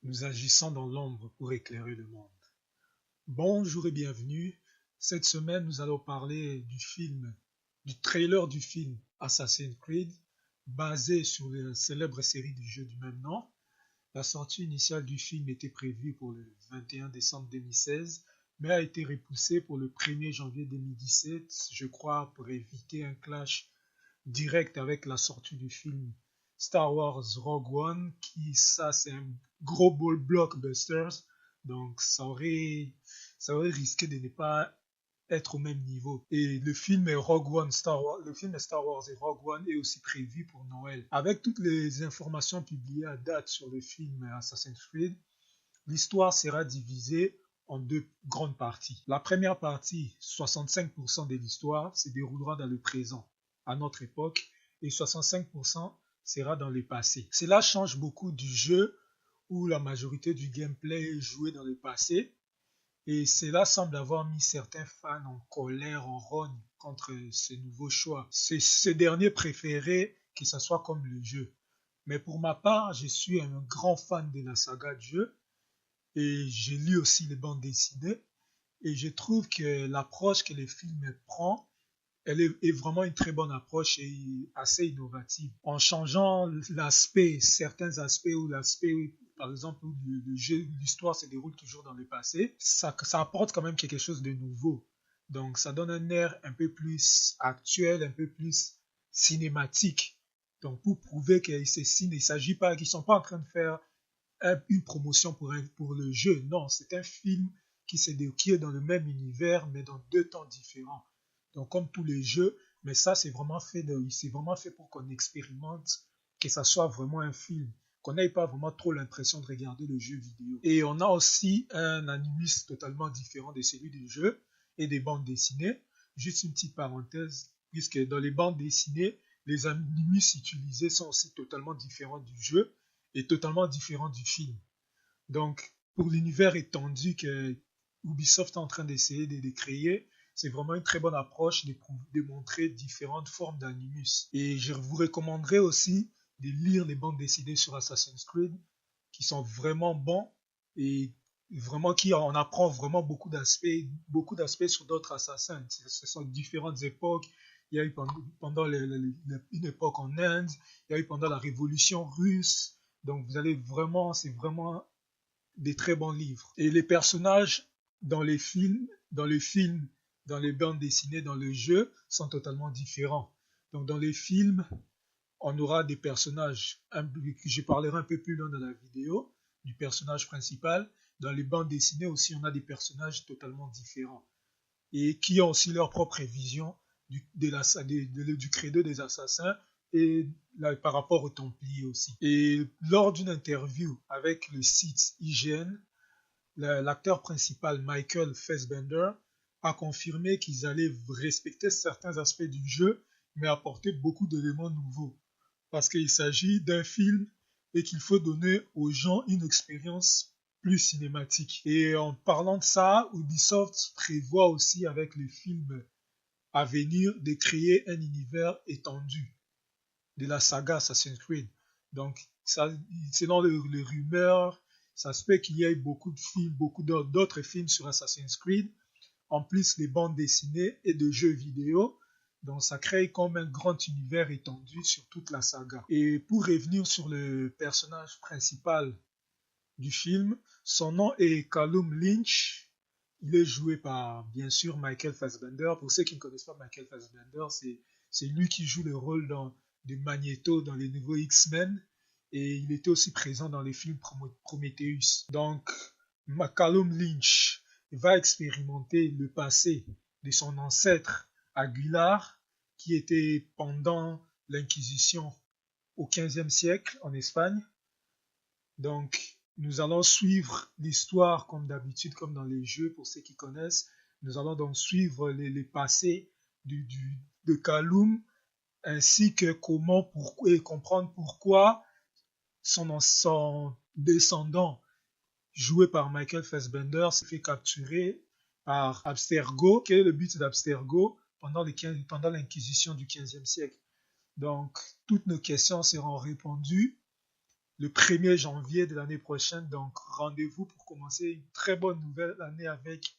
Nous agissons dans l'ombre pour éclairer le monde. Bonjour et bienvenue. Cette semaine, nous allons parler du trailer du film Assassin's Creed, basé sur la célèbre série du jeu du même nom. La sortie initiale du film était prévue pour le 21 décembre 2016, mais a été repoussée pour le 1er janvier 2017, je crois, pour éviter un clash direct avec la sortie du film Star Wars Rogue One, ça c'est un gros blockbuster, donc ça aurait risqué de ne pas être au même niveau. Et le film Star Wars et Rogue One est aussi prévu pour Noël. Avec toutes les informations publiées à date sur le film Assassin's Creed, l'histoire sera divisée en deux grandes parties. La première partie, 65% de l'histoire, se déroulera dans le présent, à notre époque, et 65% sera dans le passé. Cela change beaucoup du jeu où la majorité du gameplay est joué dans le passé, et cela semble avoir mis certains fans en colère, en rogne contre ce nouveau choix. Ce dernier préférait que ça soit comme le jeu. Mais pour ma part, je suis un grand fan de la saga de jeu et j'ai lu aussi les bandes dessinées et je trouve que l'approche que le film prend, est vraiment une très bonne approche et assez innovative. En changeant certains aspects ou l'aspect, par exemple, où le jeu, l'histoire se déroule toujours dans le passé, ça apporte quand même quelque chose de nouveau. Donc ça donne un air un peu plus actuel, un peu plus cinématique. Donc pour prouver qu'il ne s'agit pas, qu'ils ne sont pas en train de faire une promotion pour le jeu. Non, c'est un film qui est dans le même univers, mais dans deux temps différents. Donc, comme tous les jeux, mais ça, c'est vraiment fait pour qu'on expérimente, que ça soit vraiment un film, qu'on n'ait pas vraiment trop l'impression de regarder le jeu vidéo. Et on a aussi un animus totalement différent de celui du jeu et des bandes dessinées. Juste une petite parenthèse, puisque dans les bandes dessinées, les animus utilisés sont aussi totalement différents du jeu et totalement différent du film. Donc, pour l'univers étendu que Ubisoft est en train d'essayer de créer, c'est vraiment une très bonne approche de montrer différentes formes d'animus. Et je vous recommanderais aussi de lire les bandes dessinées sur Assassin's Creed, qui sont vraiment bons et vraiment qui en apprend vraiment beaucoup d'aspects sur d'autres assassins. Ce sont différentes époques. Il y a eu pendant une époque en Inde, il y a eu pendant la Révolution russe. Donc vous allez vraiment, c'est vraiment des très bons livres. Et les personnages dans les films, dans les bandes dessinées, dans le jeu, sont totalement différents. Donc dans les films, on aura des personnages, je parlerai un peu plus loin dans la vidéo, du personnage principal. Dans les bandes dessinées aussi, on a des personnages totalement différents et qui ont aussi leur propre vision du credo des assassins et là, par rapport aux Templiers aussi. Et lors d'une interview avec le site IGN, l'acteur principal Michael Fassbender a confirmé qu'ils allaient respecter certains aspects du jeu, mais apporter beaucoup d'éléments nouveaux. Parce qu'il s'agit d'un film et qu'il faut donner aux gens une expérience plus cinématique. Et en parlant de ça, Ubisoft prévoit aussi avec les films à venir de créer un univers étendu de la saga Assassin's Creed. Donc, selon les rumeurs, ça se peut qu'il y ait beaucoup de films, beaucoup d'autres films sur Assassin's Creed, en plus des bandes dessinées et de jeux vidéo. Donc, ça crée comme un grand univers étendu sur toute la saga. Et pour revenir sur le personnage principal du film, son nom est Callum Lynch. Il est joué par, bien sûr, Michael Fassbender. Pour ceux qui ne connaissent pas Michael Fassbender, c'est lui qui joue le rôle de Magneto dans les nouveaux X-Men. Et il était aussi présent dans les films Prometheus. Donc, Callum Lynch va expérimenter le passé de son ancêtre Aguilar, qui était pendant l'Inquisition au XVe siècle en Espagne. Donc, nous allons suivre l'histoire comme d'habitude, comme dans les jeux, pour ceux qui connaissent. Nous allons donc suivre les passés de Callum, ainsi que et comprendre pourquoi son descendant, joué par Michael Fassbender, s'est fait capturer par Abstergo. Quel est le but d'Abstergo pendant l'Inquisition du XVe siècle? Donc, toutes nos questions seront répondues le 1er janvier de l'année prochaine. Donc rendez-vous pour commencer une très bonne nouvelle année avec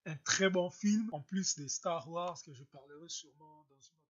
un très bon film, en plus des Star Wars que je parlerai sûrement dans une